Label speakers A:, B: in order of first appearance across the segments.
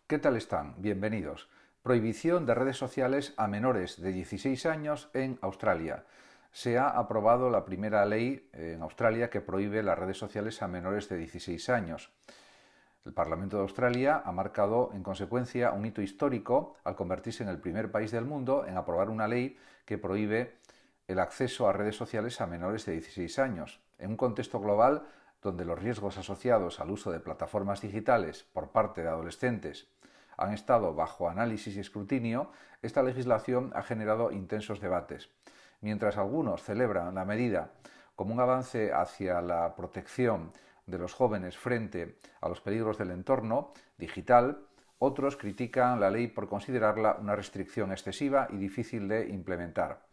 A: ¿Qué tal están? Bienvenidos. Prohibición de redes sociales a menores de 16 años en Australia. Se ha aprobado la primera ley en Australia que prohíbe las redes sociales a menores de 16 años. El Parlamento de Australia ha marcado, en consecuencia, un hito histórico al convertirse en el primer país del mundo en aprobar una ley que prohíbe el acceso a redes sociales a menores de 16 años. En un contexto global donde los riesgos asociados al uso de plataformas digitales por parte de adolescentes han estado bajo análisis y escrutinio, esta legislación ha generado intensos debates. Mientras algunos celebran la medida como un avance hacia la protección de los jóvenes frente a los peligros del entorno digital, otros critican la ley por considerarla una restricción excesiva y difícil de implementar.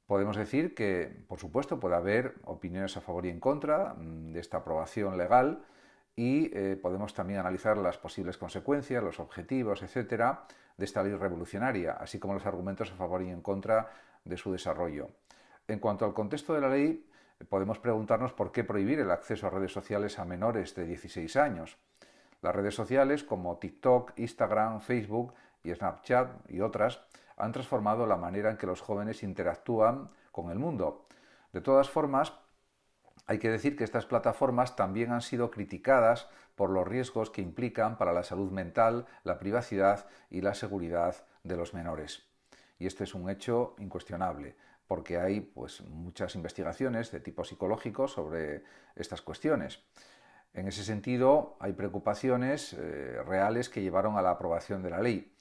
A: Podemos decir que, por supuesto, puede haber opiniones a favor y en contra de esta aprobación legal y podemos también analizar las posibles consecuencias, los objetivos, etcétera, de esta ley revolucionaria, así como los argumentos a favor y en contra de su desarrollo. En cuanto al contexto de la ley, podemos preguntarnos por qué prohibir el acceso a redes sociales a menores de 16 años. Las redes sociales como TikTok, Instagram, Facebook y Snapchat y otras han transformado la manera en que los jóvenes interactúan con el mundo. De todas formas, hay que decir que estas plataformas también han sido criticadas por los riesgos que implican para la salud mental, la privacidad y la seguridad de los menores. Y este es un hecho incuestionable, porque hay muchas investigaciones de tipo psicológico sobre estas cuestiones. En ese sentido, hay preocupaciones reales que llevaron a la aprobación de la ley.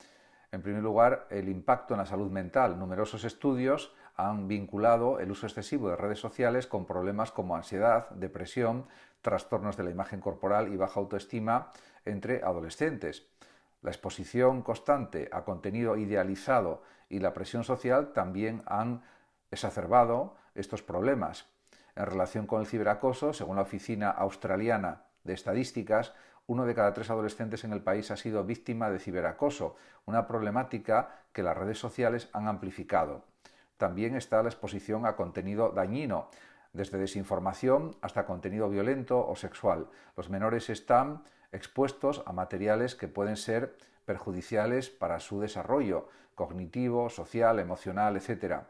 A: En primer lugar, el impacto en la salud mental. Numerosos estudios han vinculado el uso excesivo de redes sociales con problemas como ansiedad, depresión, trastornos de la imagen corporal y baja autoestima entre adolescentes. La exposición constante a contenido idealizado y la presión social también han exacerbado estos problemas. En relación con el ciberacoso, según la Oficina Australiana de Estadísticas, 1 de cada 3 adolescentes en el país ha sido víctima de ciberacoso, una problemática que las redes sociales han amplificado. También está la exposición a contenido dañino, desde desinformación hasta contenido violento o sexual. Los menores están expuestos a materiales que pueden ser perjudiciales para su desarrollo cognitivo, social, emocional, etc.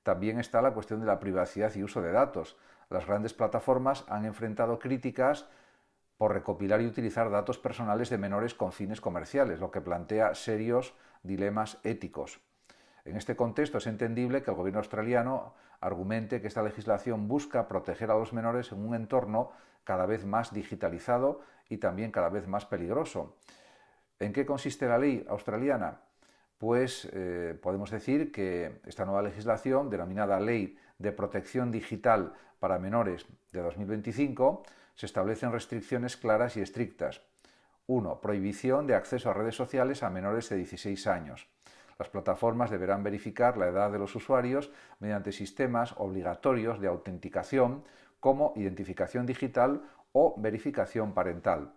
A: También está la cuestión de la privacidad y uso de datos. Las grandes plataformas han enfrentado críticas por recopilar y utilizar datos personales de menores con fines comerciales, lo que plantea serios dilemas éticos. En este contexto es entendible que el gobierno australiano argumente que esta legislación busca proteger a los menores en un entorno cada vez más digitalizado y también cada vez más peligroso. ¿En qué consiste la ley australiana? Pues podemos decir que esta nueva legislación, denominada Ley de Protección Digital para Menores de 2025, se establecen restricciones claras y estrictas. 1. Prohibición de acceso a redes sociales a menores de 16 años. Las plataformas deberán verificar la edad de los usuarios mediante sistemas obligatorios de autenticación como identificación digital o verificación parental.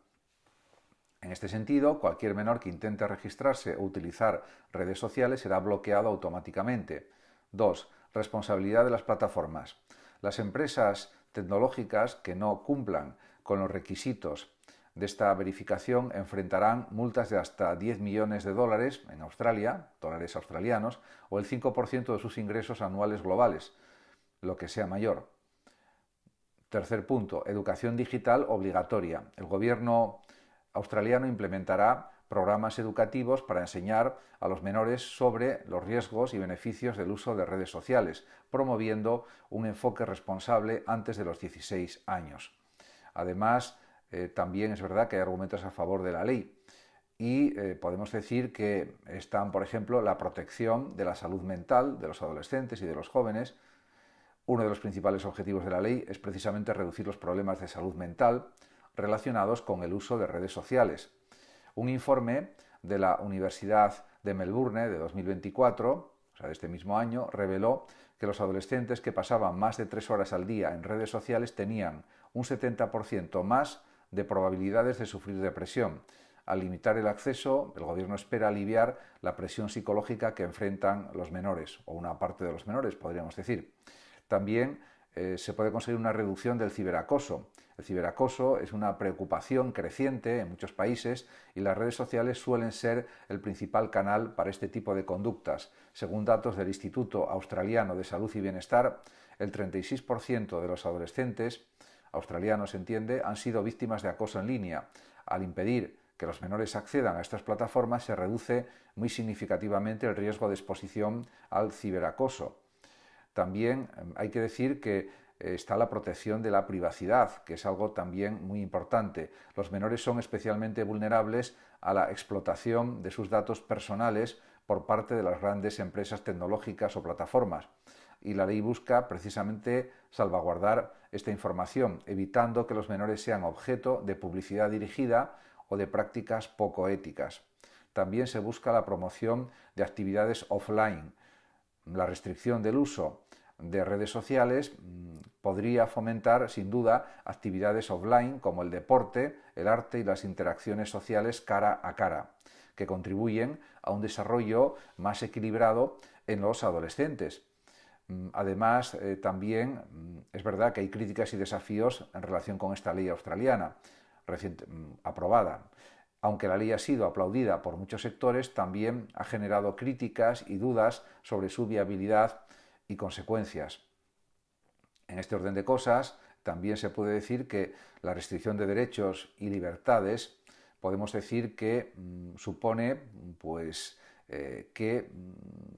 A: En este sentido, cualquier menor que intente registrarse o utilizar redes sociales será bloqueado automáticamente. 2. Responsabilidad de las plataformas. Las empresas tecnológicas que no cumplan con los requisitos de esta verificación enfrentarán multas de hasta 10 millones de dólares en Australia, dólares australianos, o el 5% de sus ingresos anuales globales, lo que sea mayor. Tercer punto, educación digital obligatoria. El gobierno australiano implementará programas educativos para enseñar a los menores sobre los riesgos y beneficios del uso de redes sociales, promoviendo un enfoque responsable antes de los 16 años. Además, también es verdad que hay argumentos a favor de la ley y podemos decir que están, por ejemplo, la protección de la salud mental de los adolescentes y de los jóvenes. Uno de los principales objetivos de la ley es precisamente reducir los problemas de salud mental relacionados con el uso de redes sociales. Un informe de la Universidad de Melbourne de 2024, o sea, de este mismo año, reveló que los adolescentes que pasaban más de 3 horas al día en redes sociales tenían un 70% más de probabilidades de sufrir depresión. Al limitar el acceso, el gobierno espera aliviar la presión psicológica que enfrentan los menores, o una parte de los menores, podríamos decir. También se puede conseguir una reducción del ciberacoso. El ciberacoso es una preocupación creciente en muchos países y las redes sociales suelen ser el principal canal para este tipo de conductas. Según datos del Instituto Australiano de Salud y Bienestar, el 36% de los adolescentes australianos, se entiende, han sido víctimas de acoso en línea. Al impedir que los menores accedan a estas plataformas, se reduce muy significativamente el riesgo de exposición al ciberacoso. También hay que decir que está la protección de la privacidad, que es algo también muy importante. Los menores son especialmente vulnerables a la explotación de sus datos personales por parte de las grandes empresas tecnológicas o plataformas. Y la ley busca precisamente salvaguardar esta información, evitando que los menores sean objeto de publicidad dirigida o de prácticas poco éticas. También se busca la promoción de actividades offline. La restricción del uso de redes sociales podría fomentar, sin duda, actividades offline como el deporte, el arte y las interacciones sociales cara a cara, que contribuyen a un desarrollo más equilibrado en los adolescentes. Además, también es verdad que hay críticas y desafíos en relación con esta ley australiana, aprobada. Aunque la ley ha sido aplaudida por muchos sectores, también ha generado críticas y dudas sobre su viabilidad y consecuencias. En este orden de cosas, también se puede decir que la restricción de derechos y libertades, podemos decir que supone que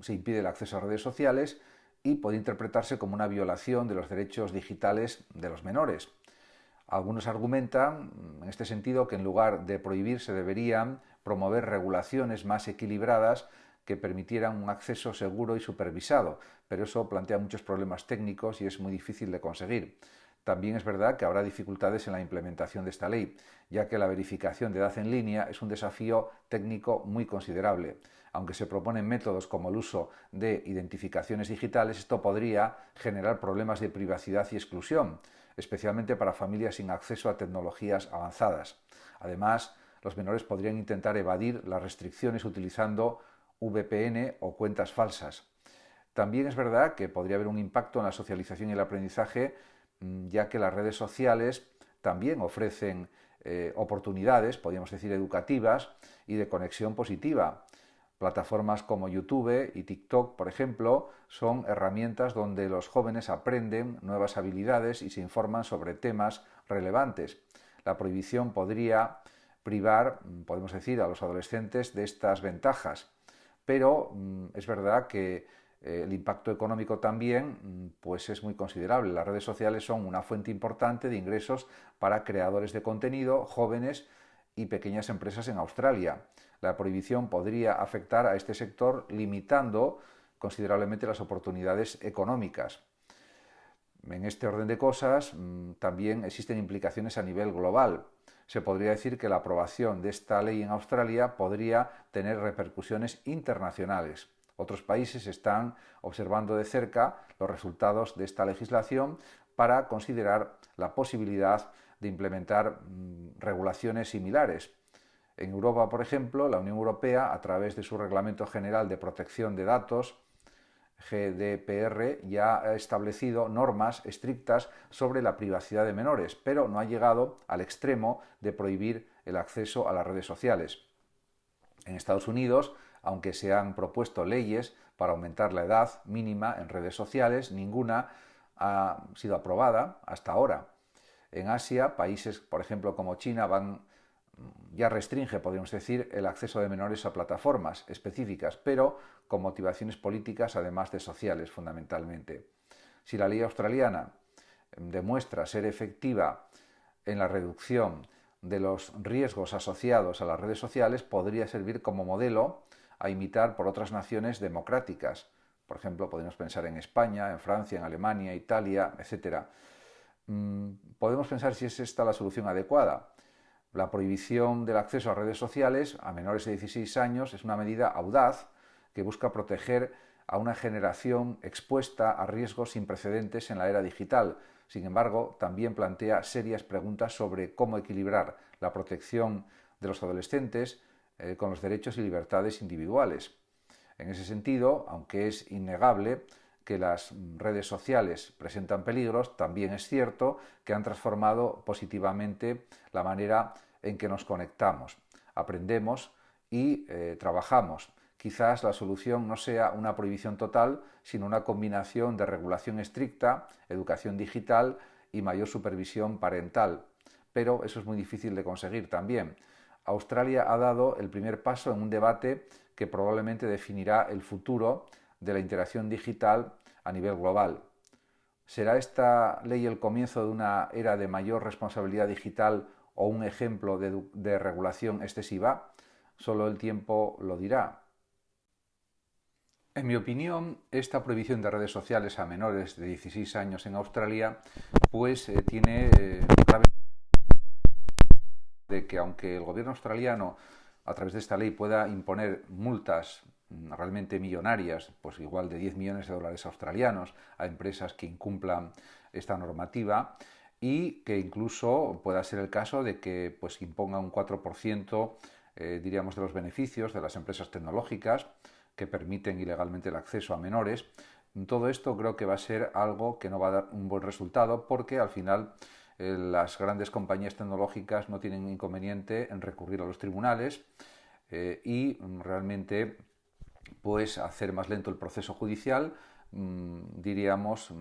A: se impide el acceso a redes sociales y puede interpretarse como una violación de los derechos digitales de los menores. Algunos argumentan, en este sentido, que en lugar de prohibir se deberían promover regulaciones más equilibradas que permitieran un acceso seguro y supervisado, pero eso plantea muchos problemas técnicos y es muy difícil de conseguir. También es verdad que habrá dificultades en la implementación de esta ley, ya que la verificación de edad en línea es un desafío técnico muy considerable. Aunque se proponen métodos como el uso de identificaciones digitales, esto podría generar problemas de privacidad y exclusión, especialmente para familias sin acceso a tecnologías avanzadas. Además, los menores podrían intentar evadir las restricciones utilizando VPN o cuentas falsas. También es verdad que podría haber un impacto en la socialización y el aprendizaje, ya que las redes sociales también ofrecen oportunidades, podríamos decir, educativas y de conexión positiva. Plataformas como YouTube y TikTok, por ejemplo, son herramientas donde los jóvenes aprenden nuevas habilidades y se informan sobre temas relevantes. La prohibición podría privar, podemos decir, a los adolescentes de estas ventajas, pero es verdad que el impacto económico también es muy considerable. Las redes sociales son una fuente importante de ingresos para creadores de contenido, jóvenes y pequeñas empresas en Australia. La prohibición podría afectar a este sector limitando considerablemente las oportunidades económicas. En este orden de cosas también existen implicaciones a nivel global. Se podría decir que la aprobación de esta ley en Australia podría tener repercusiones internacionales. Otros países están observando de cerca los resultados de esta legislación para considerar la posibilidad de implementar regulaciones similares. En Europa, por ejemplo, la Unión Europea, a través de su Reglamento General de Protección de Datos, GDPR, ya ha establecido normas estrictas sobre la privacidad de menores, pero no ha llegado al extremo de prohibir el acceso a las redes sociales. En Estados Unidos, aunque se han propuesto leyes para aumentar la edad mínima en redes sociales, ninguna ha sido aprobada hasta ahora. En Asia, países, por ejemplo, como China, ya restringe, podríamos decir, el acceso de menores a plataformas específicas, pero con motivaciones políticas, además de sociales, fundamentalmente. Si la ley australiana demuestra ser efectiva en la reducción de los riesgos asociados a las redes sociales, podría servir como modelo a imitar por otras naciones democráticas. Por ejemplo, podemos pensar en España, en Francia, en Alemania, Italia, etc. Podemos pensar si es esta la solución adecuada. La prohibición del acceso a redes sociales a menores de 16 años es una medida audaz que busca proteger a una generación expuesta a riesgos sin precedentes en la era digital. Sin embargo, también plantea serias preguntas sobre cómo equilibrar la protección de los adolescentes con los derechos y libertades individuales. En ese sentido, aunque es innegable que las redes sociales presentan peligros, también es cierto que han transformado positivamente la manera en que nos conectamos, aprendemos y trabajamos. Quizás la solución no sea una prohibición total, sino una combinación de regulación estricta, educación digital y mayor supervisión parental. Pero eso es muy difícil de conseguir también. Australia ha dado el primer paso en un debate que probablemente definirá el futuro de la interacción digital a nivel global. ¿Será esta ley el comienzo de una era de mayor responsabilidad digital o un ejemplo de regulación excesiva? Solo el tiempo lo dirá. En mi opinión, esta prohibición de redes sociales a menores de 16 años en Australia pues tiene graves de que aunque el gobierno australiano a través de esta ley pueda imponer multas realmente millonarias, pues igual de 10 millones de dólares australianos a empresas que incumplan esta normativa y que incluso pueda ser el caso de que pues imponga un 4% diríamos de los beneficios de las empresas tecnológicas que permiten ilegalmente el acceso a menores. Todo esto creo que va a ser algo que no va a dar un buen resultado porque al final las grandes compañías tecnológicas no tienen inconveniente en recurrir a los tribunales y realmente pues hacer más lento el proceso judicial, diríamos,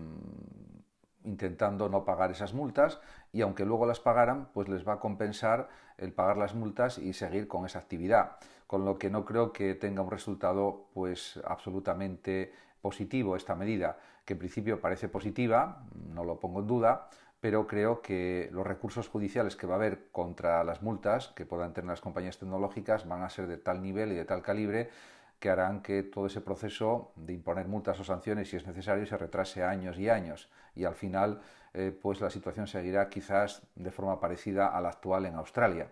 A: intentando no pagar esas multas y aunque luego las pagaran, pues les va a compensar el pagar las multas y seguir con esa actividad, con lo que no creo que tenga un resultado pues absolutamente positivo esta medida, que en principio parece positiva, no lo pongo en duda, pero creo que los recursos judiciales que va a haber contra las multas que puedan tener las compañías tecnológicas van a ser de tal nivel y de tal calibre que harán que todo ese proceso de imponer multas o sanciones, si es necesario, se retrase años y años y al final pues la situación seguirá quizás de forma parecida a la actual en Australia.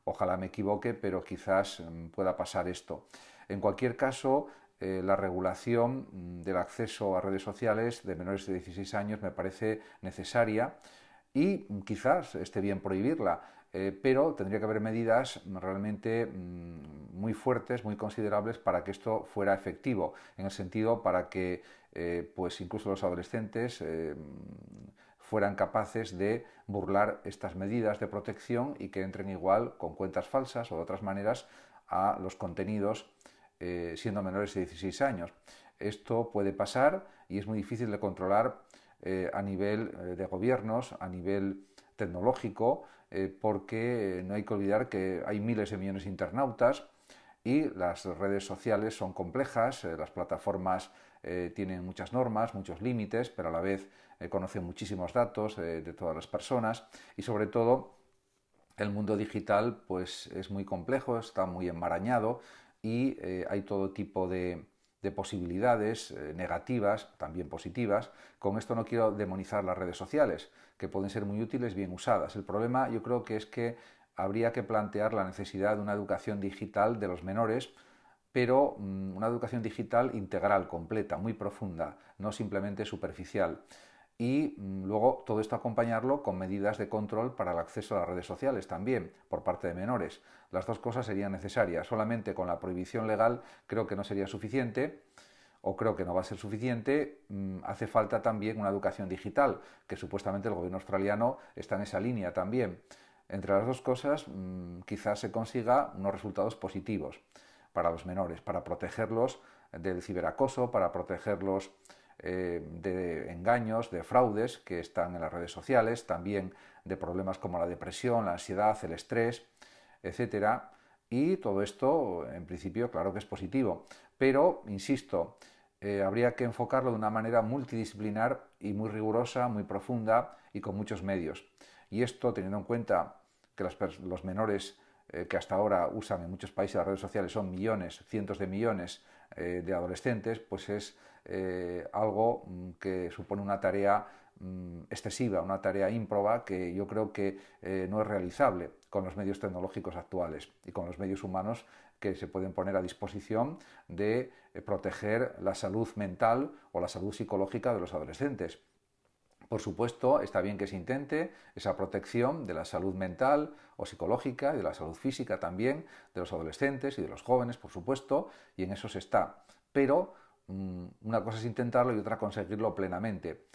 A: Ojalá me equivoque, pero quizás pueda pasar esto. En cualquier caso, la regulación del acceso a redes sociales de menores de 16 años me parece necesaria y quizás esté bien prohibirla, pero tendría que haber medidas realmente muy fuertes, muy considerables para que esto fuera efectivo, en el sentido para que pues incluso los adolescentes fueran capaces de burlar estas medidas de protección y que entren igual con cuentas falsas o de otras maneras a los contenidos siendo menores de 16 años. Esto puede pasar y es muy difícil de controlar a nivel de gobiernos, a nivel tecnológico, porque no hay que olvidar que hay miles de millones de internautas y las redes sociales son complejas, las plataformas tienen muchas normas, muchos límites, pero a la vez conocen muchísimos datos de todas las personas y sobre todo el mundo digital pues es muy complejo, está muy enmarañado y hay todo tipo de posibilidades negativas, también positivas. Con esto no quiero demonizar las redes sociales, que pueden ser muy útiles bien usadas. El problema yo creo que es que habría que plantear la necesidad de una educación digital de los menores, pero una educación digital integral, completa, muy profunda, no simplemente superficial. Y luego todo esto acompañarlo con medidas de control para el acceso a las redes sociales también por parte de menores. Las dos cosas serían necesarias. Solamente con la prohibición legal creo que no sería suficiente o creo que no va a ser suficiente. Hace falta también una educación digital, que supuestamente el gobierno australiano está en esa línea también. Entre las dos cosas quizás se consiga unos resultados positivos para los menores, para protegerlos del ciberacoso, para protegerlos de engaños, de fraudes que están en las redes sociales, también de problemas como la depresión, la ansiedad, el estrés, etcétera. Y todo esto, en principio, claro que es positivo. Pero, insisto, habría que enfocarlo de una manera multidisciplinar y muy rigurosa, muy profunda y con muchos medios. Y esto, teniendo en cuenta que los menores que hasta ahora usan en muchos países las redes sociales son millones, cientos de millones de adolescentes, pues es algo que supone una tarea excesiva, una tarea ímproba que yo creo que no es realizable con los medios tecnológicos actuales y con los medios humanos que se pueden poner a disposición de proteger la salud mental o la salud psicológica de los adolescentes. Por supuesto, está bien que se intente esa protección de la salud mental o psicológica y de la salud física también de los adolescentes y de los jóvenes, por supuesto, y en eso se está. Pero Una cosa es intentarlo y otra conseguirlo plenamente.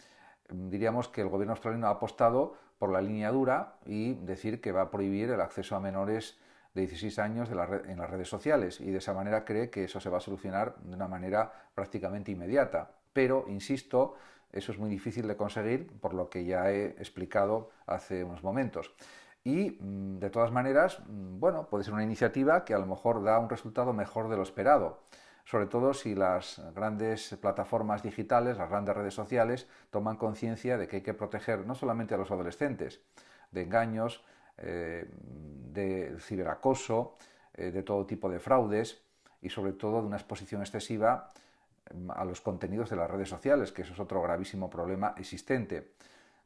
A: Diríamos que el gobierno australiano ha apostado por la línea dura y decir que va a prohibir el acceso a menores de 16 años en las redes sociales, y de esa manera cree que eso se va a solucionar de una manera prácticamente inmediata. Pero, insisto, eso es muy difícil de conseguir, por lo que ya he explicado hace unos momentos. Y, de todas maneras, bueno, puede ser una iniciativa que a lo mejor da un resultado mejor de lo esperado, sobre todo si las grandes plataformas digitales, las grandes redes sociales, toman conciencia de que hay que proteger no solamente a los adolescentes de engaños, de ciberacoso, de todo tipo de fraudes y sobre todo de una exposición excesiva a los contenidos de las redes sociales, que eso es otro gravísimo problema existente,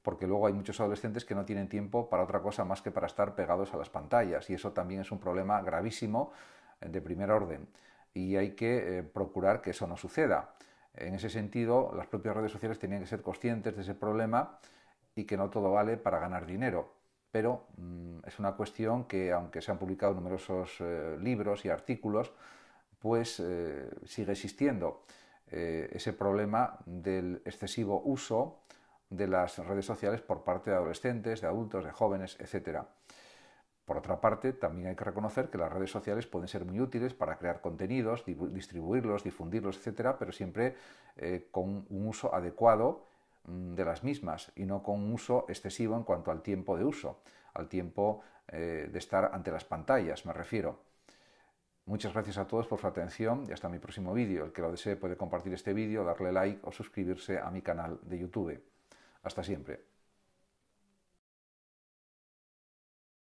A: porque luego hay muchos adolescentes que no tienen tiempo para otra cosa más que para estar pegados a las pantallas, y eso también es un problema gravísimo de primer orden, y hay que procurar que eso no suceda. En ese sentido, las propias redes sociales tenían que ser conscientes de ese problema y que no todo vale para ganar dinero. Pero es una cuestión que, aunque se han publicado numerosos libros y artículos, pues sigue existiendo ese problema del excesivo uso de las redes sociales por parte de adolescentes, de adultos, de jóvenes, etc. Por otra parte, también hay que reconocer que las redes sociales pueden ser muy útiles para crear contenidos, distribuirlos, difundirlos, etc., pero siempre con un uso adecuado de las mismas y no con un uso excesivo en cuanto al tiempo de uso, al tiempo de estar ante las pantallas, me refiero. Muchas gracias a todos por su atención y hasta mi próximo vídeo. El que lo desee puede compartir este vídeo, darle like o suscribirse a mi canal de YouTube. Hasta siempre.